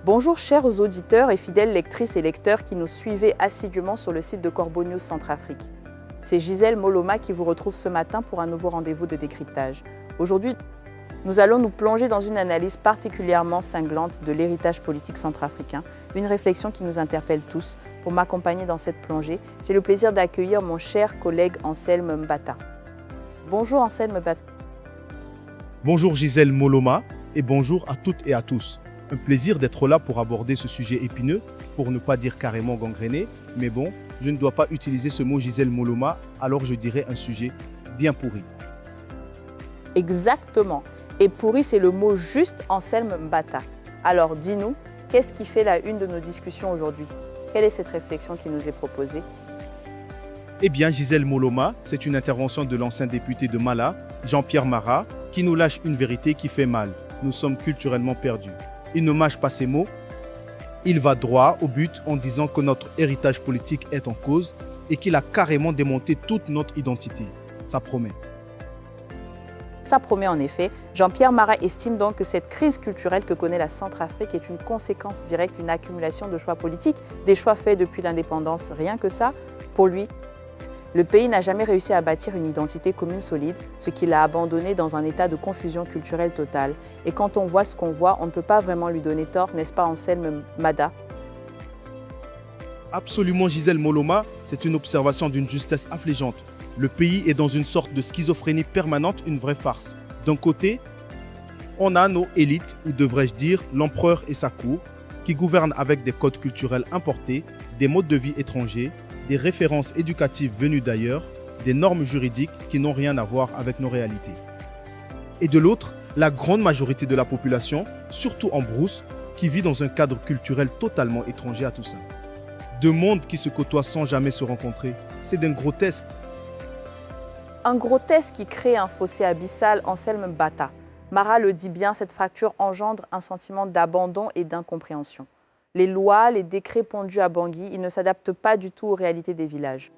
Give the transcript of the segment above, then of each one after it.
Bonjour chers auditeurs et fidèles lectrices et lecteurs qui nous suivez assidûment sur le site de Corbeau News Centrafrique. C'est Gisèle Moloma qui vous retrouve ce matin pour un nouveau rendez-vous de décryptage. Aujourd'hui, nous allons nous plonger dans une analyse particulièrement cinglante de l'héritage politique centrafricain, une réflexion qui nous interpelle tous. Pour m'accompagner dans cette plongée, j'ai le plaisir d'accueillir mon cher collègue Anselme Mbata. Bonjour Anselme Mbata. Bonjour Gisèle Moloma et bonjour à toutes et à tous. Un plaisir d'être là pour aborder ce sujet épineux, pour ne pas dire carrément gangréné, mais bon, je ne dois pas utiliser ce mot Gisèle Moloma, alors je dirais un sujet bien pourri. Exactement. Et pourri, c'est le mot juste Anselme Mbata. Alors dis-nous, qu'est-ce qui fait la une de nos discussions aujourd'hui? Quelle est cette réflexion qui nous est proposée? Eh bien, Gisèle Moloma, c'est une intervention de l'ancien député de Mala, Jean-Pierre Marat, qui nous lâche une vérité qui fait mal. Nous sommes culturellement perdus. Il ne mâche pas ses mots, il va droit au but en disant que notre héritage politique est en cause et qu'il a carrément démonté toute notre identité. Ça promet. Ça promet en effet. Jean-Pierre Marat estime donc que cette crise culturelle que connaît la Centrafrique est une conséquence directe d'une accumulation de choix politiques, des choix faits depuis l'indépendance. Rien que ça, pour lui, le pays n'a jamais réussi à bâtir une identité commune solide, ce qui l'a abandonné dans un état de confusion culturelle totale. Et quand on voit ce qu'on voit, on ne peut pas vraiment lui donner tort, n'est-ce pas Anselme Mbata? Absolument Gisèle Moloma, c'est une observation d'une justesse affligeante. Le pays est dans une sorte de schizophrénie permanente, une vraie farce. D'un côté, on a nos élites, ou devrais-je dire l'empereur et sa cour, qui gouvernent avec des codes culturels importés, des modes de vie étrangers, des références éducatives venues d'ailleurs, des normes juridiques qui n'ont rien à voir avec nos réalités. Et de l'autre, la grande majorité de la population, surtout en brousse, qui vit dans un cadre culturel totalement étranger à tout ça. Deux mondes qui se côtoient sans jamais se rencontrer, c'est d'un grotesque. Un grotesque qui crée un fossé abyssal, Anselme Mbata. Marat le dit bien, cette fracture engendre un sentiment d'abandon et d'incompréhension. Les lois, les décrets pondus à Bangui, ils ne s'adaptent pas du tout aux réalités des villages.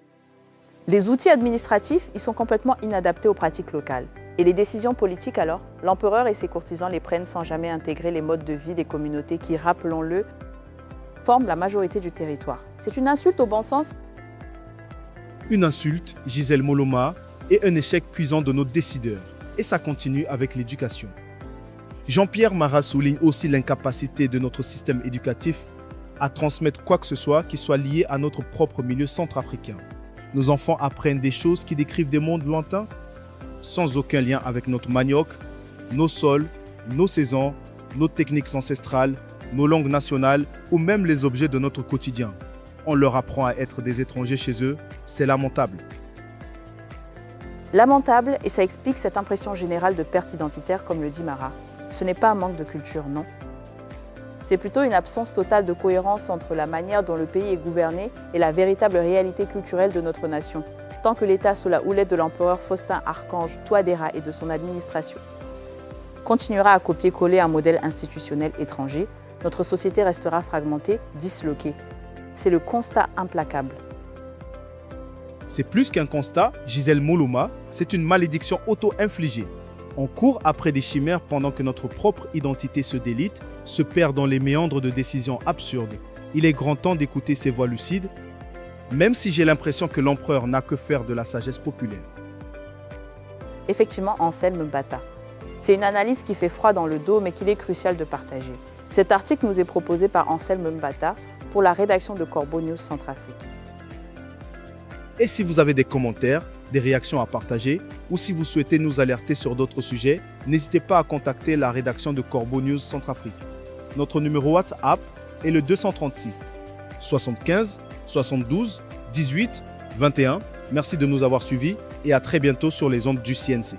Les outils administratifs, ils sont complètement inadaptés aux pratiques locales. Et les décisions politiques alors, l'empereur et ses courtisans les prennent sans jamais intégrer les modes de vie des communautés qui, rappelons-le, forment la majorité du territoire. C'est une insulte au bon sens? Une insulte, Gisèle Moloma, et un échec cuisant de nos décideurs. Et ça continue avec l'éducation. Jean-Pierre Marat souligne aussi l'incapacité de notre système éducatif à transmettre quoi que ce soit qui soit lié à notre propre milieu centrafricain. Nos enfants apprennent des choses qui décrivent des mondes lointains, sans aucun lien avec notre manioc, nos sols, nos saisons, nos techniques ancestrales, nos langues nationales ou même les objets de notre quotidien. On leur apprend à être des étrangers chez eux, c'est lamentable. Lamentable, et ça explique cette impression générale de perte identitaire, comme le dit Marat. Ce n'est pas un manque de culture, non. C'est plutôt une absence totale de cohérence entre la manière dont le pays est gouverné et la véritable réalité culturelle de notre nation. Tant que l'État, sous la houlette de l'empereur Faustin Archange Touadéra et de son administration, continuera à copier-coller un modèle institutionnel étranger, notre société restera fragmentée, disloquée. C'est le constat implacable. C'est plus qu'un constat, Gisèle Moloma, c'est une malédiction auto-infligée. On court après des chimères pendant que notre propre identité se délite, se perd dans les méandres de décisions absurdes. Il est grand temps d'écouter ces voix lucides, même si j'ai l'impression que l'empereur n'a que faire de la sagesse populaire. Effectivement, Anselme Mbata. C'est une analyse qui fait froid dans le dos, mais qu'il est crucial de partager. Cet article nous est proposé par Anselme Mbata pour la rédaction de Corbeau News Centrafrique. Et si vous avez des commentaires, des réactions à partager ou si vous souhaitez nous alerter sur d'autres sujets, n'hésitez pas à contacter la rédaction de Corbeau News Centrafrique. Notre numéro WhatsApp est le 236 75 72 18 21. Merci de nous avoir suivis et à très bientôt sur les ondes du CNC.